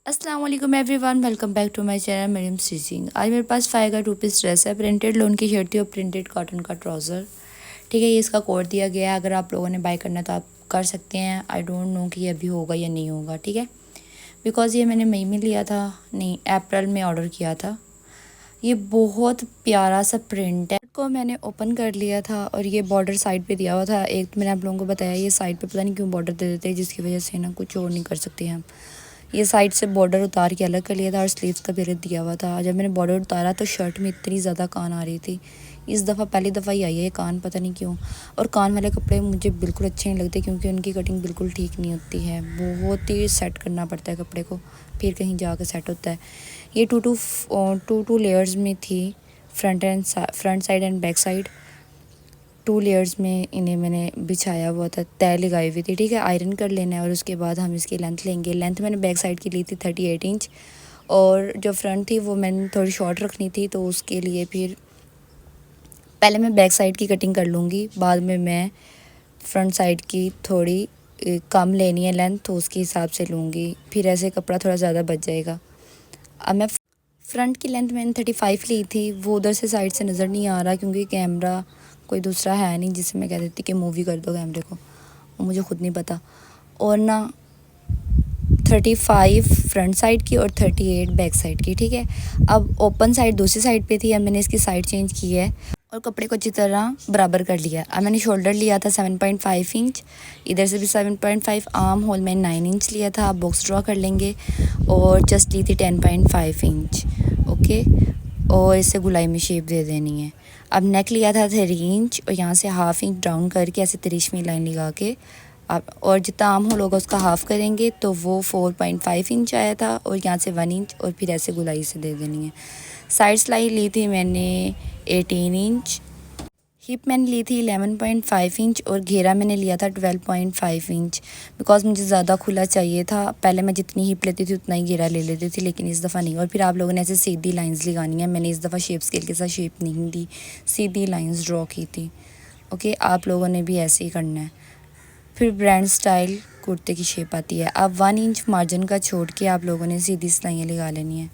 अस्सलाम वालेकुम everyone, welcome back to my channel Mariyam stitching. आज मेरे पास 5 का 2 पीस ड्रेस है। प्रिंटेड लोन की शर्ट थी और प्रिंटेड कॉटन का ट्राउज़र। ठीक है, ये इसका कोड दिया गया है। अगर आप लोगों ने बाय करना है तो आप कर सकते हैं। आई डोंट नो कि ये अभी होगा या नहीं होगा। ठीक है, बिकॉज़ ये मैंने मई में लिया था, नहीं अप्रैल में ऑर्डर किया था। ये बहुत प्यारा सा प्रिंट है। को मैंने ओपन कर लिया था और ये बॉर्डर साइड पे दिया हुआ था। एक तो मैंने आप लोगों को बताया, ये साइड पे पता नहीं क्यों बॉर्डर दे देते हैं, जिसकी वजह से ना कुछ और नहीं कर सकते हम। ये साइड से बॉर्डर उतार के अलग कर लिया था और स्लीव्स का पीरियड दिया हुआ था। जब मैंने बॉर्डर उतारा तो शर्ट में इतनी ज़्यादा कान आ रही थी। इस दफ़ा पहली दफ़ा ही आई है कान, पता नहीं क्यों। और कान वाले कपड़े मुझे बिल्कुल अच्छे नहीं लगते क्योंकि उनकी कटिंग बिल्कुल ठीक नहीं होती है। बहुत ही सेट करना पड़ता है कपड़े को, फिर कहीं जाकर सेट होता है। ये टू लेयर्स में थी, front side and back side. 2 layers में इन्हें मैंने बिछाया हुआ था, तय लगाई हुई थी। ठीक है, आयरन कर लेना है और उसके बाद हम इसकी लेंथ लेंगे। लेंथ मैंने बैक साइड की ली थी 38 इंच और जो फ्रंट थी वो मैंने थोड़ी शॉर्ट रखनी थी, तो उसके लिए फिर पहले मैं बैक साइड की कटिंग कर लूँगी, बाद में मैं फ्रंट साइड की थोड़ी कम लेनी है लेंथ, तो उसके हिसाब से लूँगी। फिर ऐसे कपड़ा थोड़ा ज़्यादा बच जाएगा। अब मैं फ्रंट की लेंथ मैंने 35 ली थी। वो उधर से साइड से नज़र नहीं आ रहा क्योंकि कैमरा कोई दूसरा है नहीं जिससे मैं कह देती कि मूवी कर दो कैमरे को, वो मुझे खुद नहीं पता। और ना 35 फ्रंट साइड की और 38 बैक साइड की। ठीक है, अब ओपन साइड दूसरी साइड पे थी, अब मैंने इसकी साइड चेंज की है और कपड़े को अच्छी तरह बराबर कर लिया। अब मैंने शोल्डर लिया था 7.5 इंच, इधर से भी 7.5, आर्म होल मैंने 9 इंच लिया था। आप बॉक्स ड्रॉ कर लेंगे। और चेस्ट ली थी 10.5 इंच। ओके, और इसे गुलाई में शेप दे देनी है। अब नेक लिया था 3 इंच और यहाँ से हाफ इंच डाउन करके ऐसे तिरछी लाइन लगा के आप, और जितना आर्म होल होगा उसका हाफ़ करेंगे तो वो 4.5 इंच आया था, और यहाँ से 1 इंच और फिर ऐसे गुलाई से दे देनी है। साइड सिलाई ली थी मैंने 18 इंच, हिप मैंने ली थी 11.5 इंच और घेरा मैंने लिया था 12.5 इंच। बिकॉज़ मुझे ज़्यादा खुला चाहिए था। पहले मैं जितनी हिप लेती थी उतना ही घेरा ले लेती थी, लेकिन इस दफ़ा नहीं। और फिर आप लोगों ने ऐसे सीधी लाइंस लगानी है। मैंने इस दफ़ा शेप स्केल के साथ शेप नहीं दी, सीधी लाइंस ड्रॉ की थी। ओके, आप लोगों ने भी ऐसे ही करना है। फिर ब्रांड स्टाइल कुर्ते की शेप आती है। अब 1 इंच मार्जिन का छोड़ के आप लोगों ने सीधी सिलाइयाँ लगा लेनी है।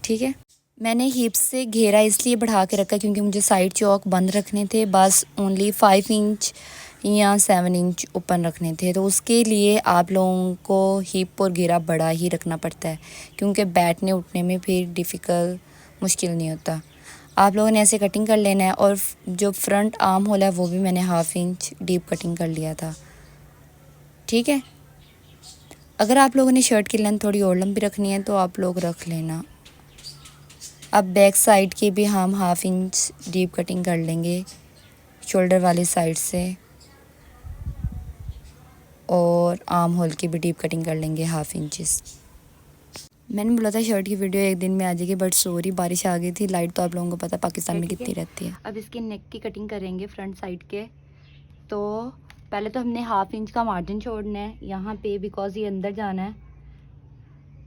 ठीक है, मैंने हिप से घेरा इसलिए बढ़ा के रखा क्योंकि मुझे साइड चौक बंद रखने थे, बस ओनली 5 इंच या 7 इंच ओपन रखने थे। तो उसके लिए आप लोगों को हिप और घेरा बड़ा ही रखना पड़ता है क्योंकि बैठने उठने में फिर डिफ़िकल्ट मुश्किल नहीं होता। आप लोगों ने ऐसे कटिंग कर लेना है। और जो फ्रंट आर्म होल है वो भी मैंने हाफ इंच डीप कटिंग कर लिया था। ठीक है, अगर आप लोगों ने शर्ट की लेंथ थोड़ी और लंबी रखनी है तो आप लोग रख लेना। अब बैक साइड की भी हम हाफ इंच डीप कटिंग कर लेंगे शोल्डर वाली साइड से, और आर्म होल की भी डीप कटिंग कर लेंगे हाफ इंचेस। मैंने बोला था शर्ट की वीडियो एक दिन में आ जाएगी, बट सॉरी बारिश आ गई थी। लाइट तो आप लोगों को पता है पाकिस्तान में कितनी रहती है। अब इसके नेक की कटिंग करेंगे फ्रंट साइड के। तो पहले तो हमने हाफ इंच का मार्जिन छोड़ना है यहाँ पे, बिकॉज ये अंदर जाना है।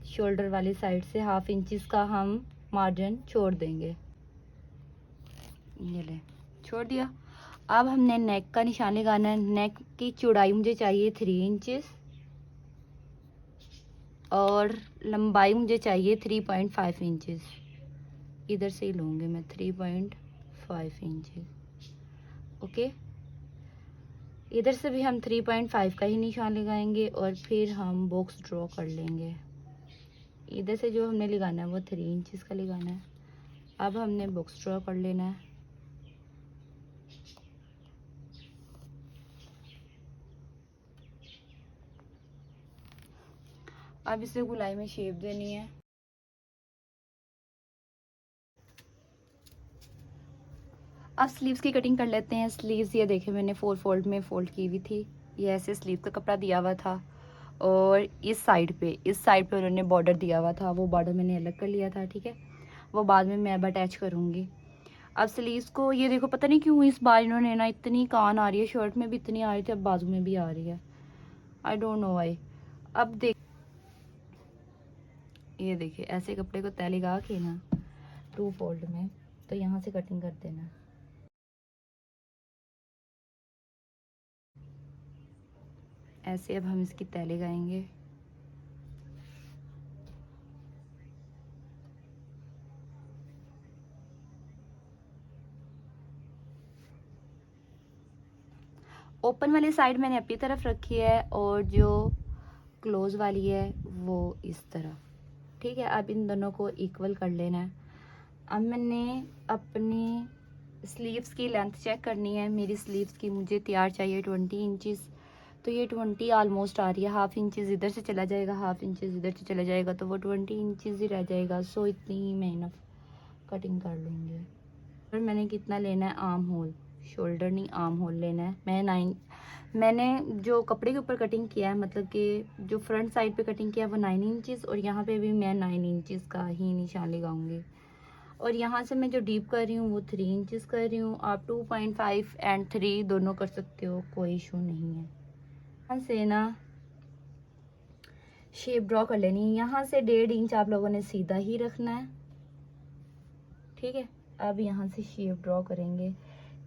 शोल्डर वाली साइड से हाफ इंचज़ का हम मार्जिन छोड़ देंगे। ये ले, छोड़ दिया। अब हमने नेक का निशान लगाना है। नेक की चौड़ाई मुझे चाहिए 3 इंचेस और लंबाई मुझे चाहिए 3.5 इंचेस। इधर से ही लूँगी मैं 3.5 इंचेस। ओके, इधर से भी हम 3.5 का ही निशान लगाएंगे और फिर हम बॉक्स ड्रॉ कर लेंगे। इधर से जो हमने लगाना है वो 3 इंचेस का लगाना है। अब हमने बॉक्स ड्रॉ कर लेना है। अब इसे गुलाई में शेप देनी है। अब स्लीव्स की कटिंग कर लेते हैं। स्लीव्स ये देखे मैंने 4 फोल्ड में फोल्ड की हुई थी। ये ऐसे स्लीव का कपड़ा दिया हुआ था और इस साइड पे उन्होंने बॉर्डर दिया हुआ था, वो बॉर्डर मैंने अलग कर लिया था। ठीक है, वो बाद में मैं अब अटैच करूँगी। अब स्लीव्स को ये देखो, पता नहीं क्यों इस बार इन्होंने ना इतनी कान आ रही है, शर्ट में भी इतनी आ रही थी, अब बाजू में भी आ रही है। I don't know why. अब देख, ये देखिए ऐसे कपड़े को तय लगा के ना 2 फोल्ड में, तो यहाँ से कटिंग कर देना। ऐसे अब हम इसकी तय लगाएंगे। ओपन वाली साइड मैंने अपनी तरफ रखी है और जो क्लोज वाली है वो इस तरह। ठीक है, अब इन दोनों को इक्वल कर लेना है। अब मैंने अपनी स्लीव्स की लेंथ चेक करनी है। मेरी स्लीव्स की मुझे तैयार चाहिए 20 इंचज़, तो ये 20 ऑलमोस्ट आ रही है। हाफ इंचज़ इधर से चला जाएगा, हाफ इंचज़ इधर से चला जाएगा, तो वो 20 इंचज़ ही रह जाएगा। सो इतनी ही मैं इनफ कटिंग कर लूँगी। और मैंने कितना लेना है, आर्म होल, शोल्डर नहीं आर्म होल लेना है। मैंने जो कपड़े के ऊपर कटिंग किया है, मतलब कि जो फ्रंट साइड पे कटिंग किया है वो 9 इंचज़, और यहाँ पे भी मैं 9 इंचज़ का ही निशान लगाऊंगी। और यहाँ से मैं जो डीप कर रही हूँ वो 3 इंचज़ कर रही हूँ। आप 2.5 एंड 3 दोनों कर सकते हो, कोई इशू नहीं है। यहाँ से ना शेप ड्रॉ कर लेनी है। यहाँ से 1.5 इंच आप लोगों ने सीधा ही रखना है। ठीक है, अब यहाँ से शेप ड्रॉ करेंगे।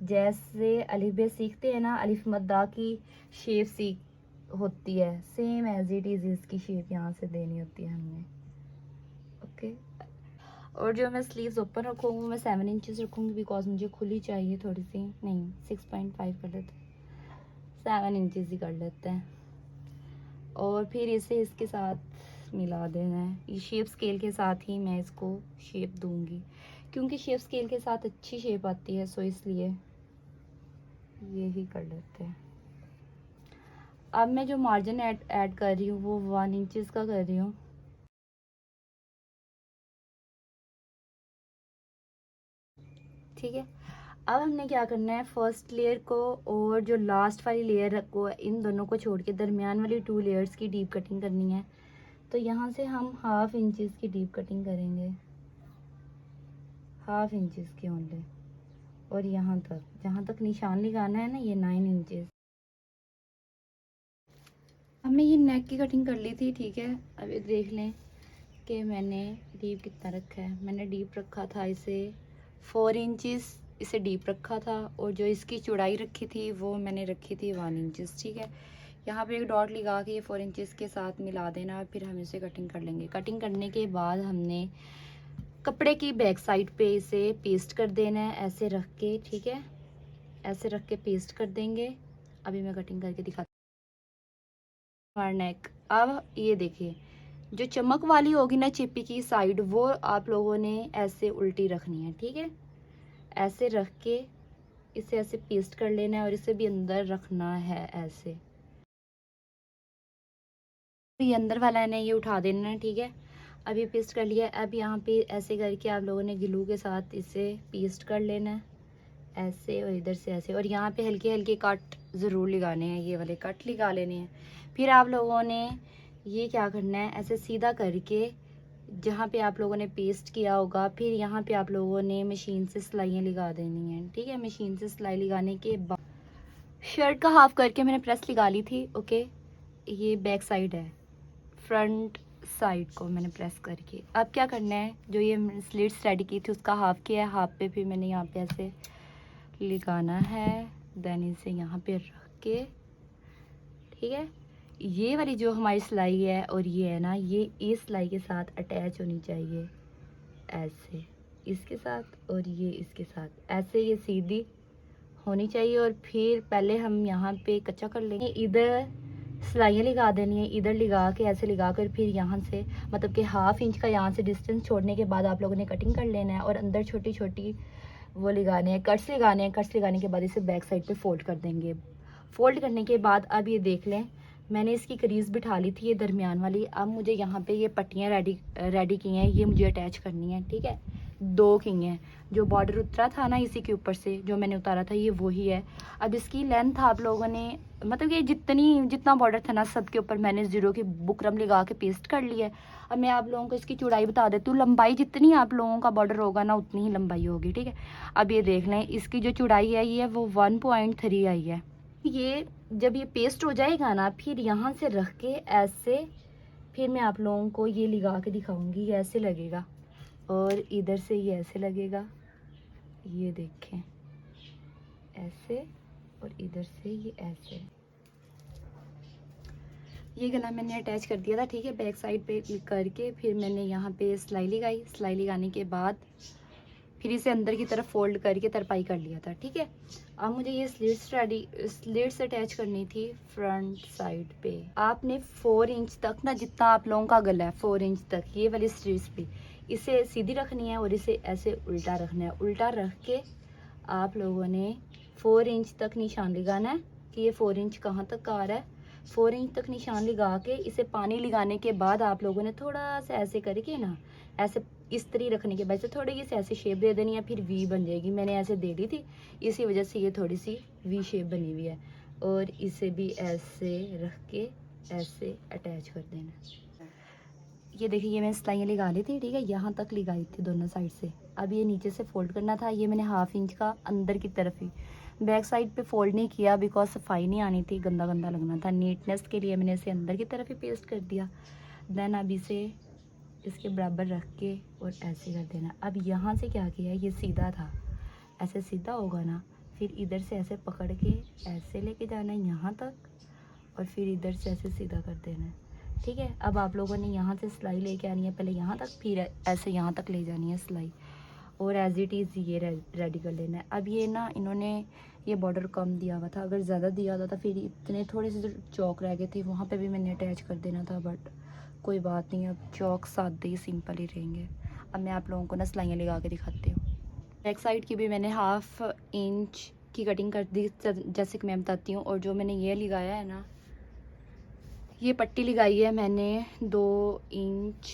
जैसे अलिफ बे सीखते हैं ना, अलिफ मद्दा की शेप सीख होती है, सेम एज इट इज़ इसकी शेप यहाँ से देनी होती है हमने। ओके, और जो मैं स्लीव्स ओपन रखूँगी मैं 7 इंचज़ रखूँगी, बिकॉज मुझे खुली चाहिए थोड़ी सी। नहीं, 6.5 कर लेते, 7 इंचज़ ही कर लेते हैं। और फिर इसे इसके साथ मिला देना है। ये शेप स्केल के साथ ही मैं इसको शेप दूंगी, क्योंकि शेप स्केल के साथ अच्छी शेप आती है, सो इसलिए ये ही कर लेते हैं। अब मैं जो मार्जिन ऐड कर रही हूँ वो 1 इंचज़ का कर रही हूँ। ठीक है, अब हमने क्या करना है, फर्स्ट लेयर को और जो लास्ट वाली लेयर को, इन दोनों को छोड़ के दरमियान वाली 2 लेयर्स की डीप कटिंग करनी है। तो यहाँ से हम 1/2 इंचज़ की डीप कटिंग करेंगे, 1/2 इंचज़ की ओनली। और यहाँ तक, जहाँ तक निशान लगाना है ना, ये 9 इंचज़। अब मैं ये नेक की कटिंग कर ली थी। ठीक है, अब ये देख लें कि मैंने डीप कितना रखा है। मैंने डीप रखा था इसे 4 इंचज़, इसे डीप रखा था। और जो इसकी चौड़ाई रखी थी वो मैंने रखी थी 1 इंचज़। ठीक है, यहाँ पे एक डॉट लगा के ये 4 इंचज़ के साथ मिला देना, फिर हम इसे कटिंग कर लेंगे। कटिंग करने के बाद हमने कपड़े की बैक साइड पे इसे पेस्ट कर देना है, ऐसे रख के। ठीक है, ऐसे रख के पेस्ट कर देंगे। अभी मैं कटिंग करके दिखाती हूँ। नेक, अब ये देखिए, जो चमक वाली होगी ना चिप्पी की साइड, वो आप लोगों ने ऐसे उल्टी रखनी है। ठीक है, ऐसे रख के इसे ऐसे पेस्ट कर लेना है और इसे भी अंदर रखना है ऐसे। ये अंदर वाला है ना, ये उठा देना है। ठीक है, अब ये पेस्ट कर लिया। अब यहाँ पे ऐसे करके आप लोगों ने ग्लू के साथ इसे पेस्ट कर लेना है, ऐसे, और इधर से ऐसे। और यहाँ पे हल्के हल्के कट ज़रूर लगाने हैं, ये वाले कट लगा लेने हैं। फिर आप लोगों ने ये क्या करना है, ऐसे सीधा करके जहाँ पे आप लोगों ने पेस्ट किया होगा, फिर यहाँ पे आप लोगों ने मशीन से सिलाइयाँ लगा देनी हैं। ठीक है, मशीन से सिलाई लगाने के बाद शर्ट का हाफ करके मैंने प्रेस लगा ली थी। ओके, ये बैक साइड है, फ्रंट साइड को मैंने प्रेस करके। अब क्या करना है, जो ये स्लिट्स रेडी की थी उसका हाफ किया है, हाफ पे फिर मैंने यहाँ पे ऐसे लगाना है, देन इसे यहाँ पे रख के। ठीक है, ये वाली जो हमारी सिलाई है और ये है ना, ये इस सिलाई के साथ अटैच होनी चाहिए, ऐसे इसके साथ और ये इसके साथ, ऐसे ये सीधी होनी चाहिए। और फिर पहले हम यहाँ पे कच्चा कर लेंगे, इधर सिलाइयाँ लगा देनी है, इधर लगा के ऐसे लगा कर फिर यहाँ से, मतलब कि 1/2 इंच का यहाँ से डिस्टेंस छोड़ने के बाद आप लोगों ने कटिंग कर लेना है। और अंदर छोटी छोटी वो लगाने हैं, कट्स लगाने हैं। कट्स लगाने के बाद इसे बैक साइड पे फोल्ड कर देंगे। फोल्ड करने के बाद अब ये देख लें, मैंने इसकी क्रीज बिठा ली थी, ये दरमियान वाली। अब मुझे यहाँ पे ये पट्टियाँ रेडी की हैं, ये मुझे अटैच करनी है। ठीक है, 2 की हैं। जो बॉर्डर उतरा था ना इसी के ऊपर से, जो मैंने उतारा था, ये वही है। अब इसकी लेंथ आप लोगों ने, मतलब कि जितना बॉर्डर था ना सब के ऊपर मैंने 0 की बुकरम लगा के पेस्ट कर लिया है। अब मैं आप लोगों को इसकी चौड़ाई बता देती हूँ। लंबाई जितनी आप लोगों का बॉर्डर होगा ना, उतनी ही लंबाई होगी। ठीक है, अब ये देख लें, इसकी जो चौड़ाई है ये वो 1.3 आई है। ये जब ये पेस्ट हो जाएगा ना, फिर यहाँ से रख के ऐसे, फिर मैं आप लोगों को ये लगा के दिखाऊंगी, ये ऐसे लगेगा। और इधर से ये ऐसे लगेगा, ये देखें ऐसे, और इधर से ये ऐसे। ये गला मैंने अटैच कर दिया था। ठीक है, बैक साइड पे करके फिर मैंने यहाँ पे सिलाई लगाई। सिलाई लगाने के बाद फिर इसे अंदर की तरफ फोल्ड करके तरपाई कर लिया था। ठीक है, अब मुझे ये स्लीव्स अटैच करनी थी फ्रंट साइड पे। आपने 4 इंच तक ना, जितना आप लोगों का गला है 4 इंच तक, ये वाली स्लीव्स पे इसे सीधी रखनी है और इसे ऐसे उल्टा रखना है। उल्टा रख के आप लोगों ने 4 इंच तक निशान लगाना है कि ये 4 इंच कहाँ तक आ रहा है। 4 इंच तक निशान लगा के इसे पानी लगाने के बाद आप लोगों ने थोड़ा सा ऐसे करके ना, ऐसे इस तरह रखने के बाद से थोड़ी सी ऐसे शेप दे देनी है, फिर वी बन जाएगी। मैंने ऐसे दे दी थी, इसी वजह से ये थोड़ी सी वी शेप बनी हुई है। और इसे भी ऐसे रख के ऐसे अटैच कर देना। ये देखिए, ये मैंने सिलाइयाँ लगा ली थी। ठीक है, यहाँ तक लगाई थी दोनों साइड से। अब ये नीचे से फोल्ड करना था। ये मैंने 1/2 इंच का अंदर की तरफ ही, बैक साइड पे फोल्ड नहीं किया बिकॉज सफाई नहीं आनी थी, गंदा गंदा लगना था। नीटनेस के लिए मैंने इसे अंदर की तरफ ही पेस्ट कर दिया। देन अब इसे इसके बराबर रख के और ऐसे कर देना। अब यहाँ से क्या किया, ये सीधा था, ऐसे सीधा होगा ना, फिर इधर से ऐसे पकड़ के ऐसे लेके जाना है यहाँ तक, और फिर इधर से ऐसे सीधा कर देना है। ठीक है, अब आप लोगों ने यहाँ से सिलाई लेके आनी है पहले यहाँ तक, फिर ऐसे यहाँ तक ले जानी है सिलाई, और एज इट इज़ ये रेडी कर लेना है। अब ये ना, इन्होंने ये बॉर्डर कम दिया हुआ था, अगर ज़्यादा दिया होता था फिर इतने थोड़े से चौक रह गए थे, वहाँ पे भी मैंने अटैच कर देना था, बट कोई बात नहीं, अब चौक सादे ही सिंपल ही रहेंगे। अब मैं आप लोगों को ना सिलाइयाँ लगा के दिखाती हूँ। बैक साइड की भी मैंने 1/2 इंच की कटिंग कर दी, जैसे कि मैं बताती हूँ। और जो मैंने ये लगाया है ना, ये पट्टी लगाई है मैंने 2 इंच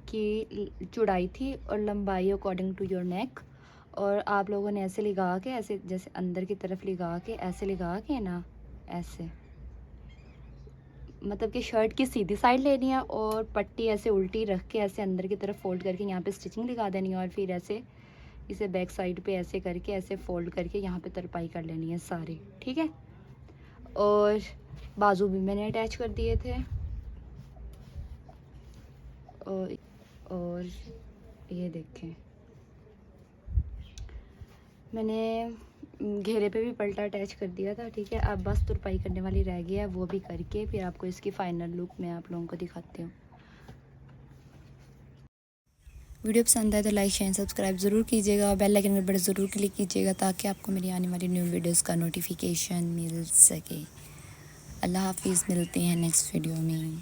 की चौड़ाई थी और लंबाई अकॉर्डिंग टू योर नेक। और आप लोगों ने ऐसे लगा के, ऐसे जैसे अंदर की तरफ लगा के, ऐसे लगा के ना, ऐसे मतलब कि शर्ट की सीधी साइड लेनी है और पट्टी ऐसे उल्टी रख के ऐसे अंदर की तरफ फोल्ड करके यहाँ पे स्टिचिंग लगा देनी है। और फिर ऐसे इसे बैक साइड पे ऐसे करके ऐसे फोल्ड करके यहाँ पे तरपाई कर लेनी है सारी। ठीक है, और बाजू भी मैंने अटैच कर दिए थे। और ये देखें, मैंने घेरे पे भी पल्टा अटैच कर दिया था। ठीक है, अब बस तुरपाई करने वाली रह गई है, वो भी करके फिर आपको इसकी फाइनल लुक मैं आप लोगों को दिखाती हूँ। वीडियो पसंद आए तो लाइक शेयर सब्सक्राइब ज़रूर कीजिएगा और बेल आइकन पर ज़रूर क्लिक कीजिएगा ताकि आपको मेरी आने वाली न्यू वीडियोस का नोटिफिकेशन मिल सके। अल्लाह हाफिज़, मिलते हैं नेक्स्ट वीडियो में।